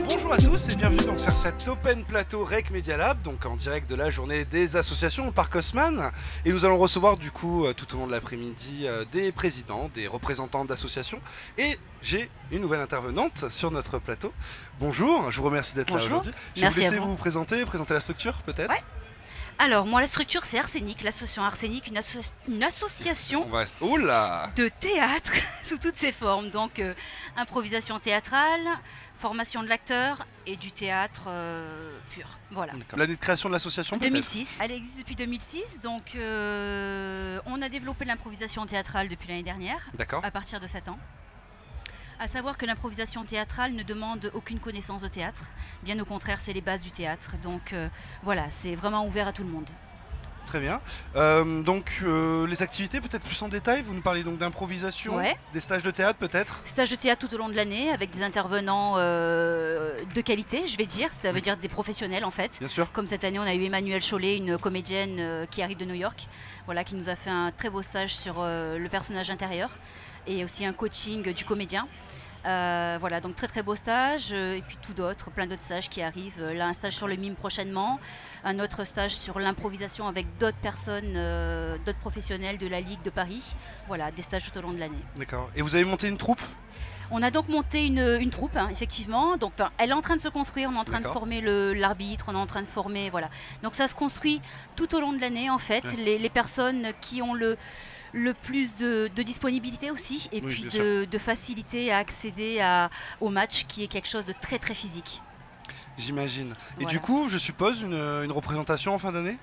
Bonjour à tous et bienvenue donc sur cet Open Plateau Rec Media Lab, donc en direct de la journée des associations au Parc Haussmann. Et nous allons recevoir du coup tout au long de l'après-midi des présidents, des représentants d'associations. Et j'ai une nouvelle intervenante sur notre plateau. Bonjour, je vous remercie d'être là aujourd'hui. Je vais vous laisser vous présenter la structure peut-être. Ouais. Alors, moi, la structure, c'est Arsenic, l'association Arsenic, une association de théâtre sous toutes ses formes. Donc, improvisation théâtrale, formation de l'acteur et du théâtre pur. Voilà. L'année de création de l'association, peut-être 2006. Elle existe depuis 2006. Donc, on a développé l'improvisation théâtrale depuis l'année dernière, à partir de 7 ans. À savoir que l'improvisation théâtrale ne demande aucune connaissance de théâtre. Bien au contraire, c'est les bases du théâtre. Donc voilà, c'est vraiment ouvert à tout le monde. Très bien. Les activités peut-être plus en détail. Vous nous parlez donc d'improvisation, des stages de théâtre peut-être. Stages de théâtre tout au long de l'année avec des intervenants de qualité, je vais dire. Ça veut dire des professionnels en fait. Bien sûr. Comme cette année, on a eu Emmanuelle Chollet, une comédienne qui arrive de New York, voilà, qui nous a fait un très beau stage sur le personnage intérieur et aussi un coaching du comédien. Voilà, donc très beau stage, et puis plein d'autres stages qui arrivent. Là, un stage sur le mime prochainement, un autre stage sur l'improvisation avec d'autres personnes, d'autres professionnels de la Ligue de Paris. Voilà, des stages tout au long de l'année. D'accord. Et vous avez monté une troupe ? On a donc monté une troupe, hein, effectivement. Donc, elle est en train de se construire, on est en train de former l'arbitre, on est en train de former, voilà. Donc ça se construit tout au long de l'année, en fait. Les personnes qui ont le plus de disponibilité aussi, et puis de facilité à accéder au match, qui est quelque chose de très physique. J'imagine. Et du coup, je suppose une représentation en fin d'année ?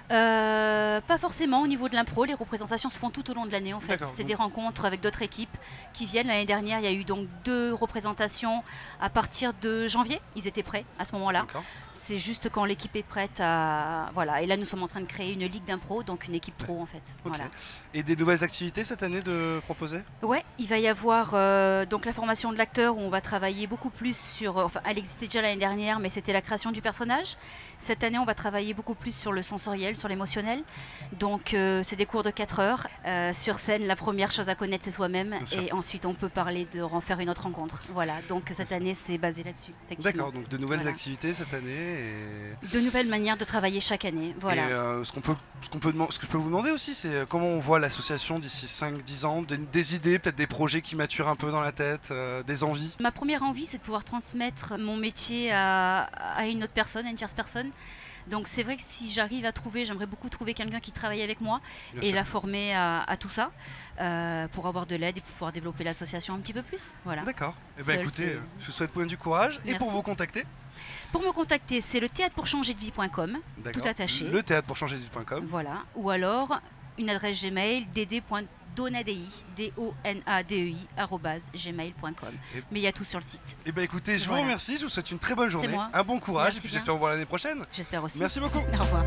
Pas forcément au niveau de l'impro, les représentations se font tout au long de l'année en fait. C'est des rencontres avec d'autres équipes qui viennent. L'année dernière, il y a eu donc 2 représentations à partir de janvier. Ils étaient prêts à ce moment-là. C'est juste quand l'équipe est prête à... Voilà. Et là, nous sommes en train de créer une ligue d'impro, donc une équipe pro en fait. Voilà. Et des nouvelles activités cette année de proposer ? Ouais, il va y avoir donc la formation de l'acteur où on va travailler beaucoup plus sur... Enfin, elle existait déjà l'année dernière, mais c'était la création du personnage. Cette année, on va travailler beaucoup plus sur le sensoriel, sur l'émotionnel. Donc c'est des cours de 4 heures. Sur scène, la première chose à connaître, c'est soi-même. Et ensuite, on peut parler de faire une autre rencontre. Voilà, donc cette année, c'est basé là-dessus. D'accord, donc de nouvelles activités cette année. De nouvelles manières de travailler chaque année. Voilà. Et ce que je peux vous demander aussi, c'est comment on voit l'association d'ici 5-10 ans, des idées, peut-être des projets qui maturent un peu dans la tête, des envies. Ma première envie, c'est de pouvoir transmettre mon métier à une autre personne, à une tierce personne. Donc c'est vrai que si j'arrive à j'aimerais beaucoup trouver quelqu'un qui travaille avec moi et la former à tout ça pour avoir de l'aide et pouvoir développer l'association un petit peu plus. Voilà. D'accord. Eh ben, écoutez, je vous souhaite du courage. Et pour vous contacter ? Pour me contacter, c'est le théâtrepourchangerdevie.com, tout attaché. Le théâtrepourchangerdevie.com. Voilà. Ou alors une adresse Gmail, dd.donadei, @gmail.com. Mais il y a tout sur le site. Et ben écoutez, je vous remercie, je vous souhaite une très bonne journée, un bon courage, et puis j'espère vous voir l'année prochaine. J'espère aussi. Merci beaucoup. Au revoir.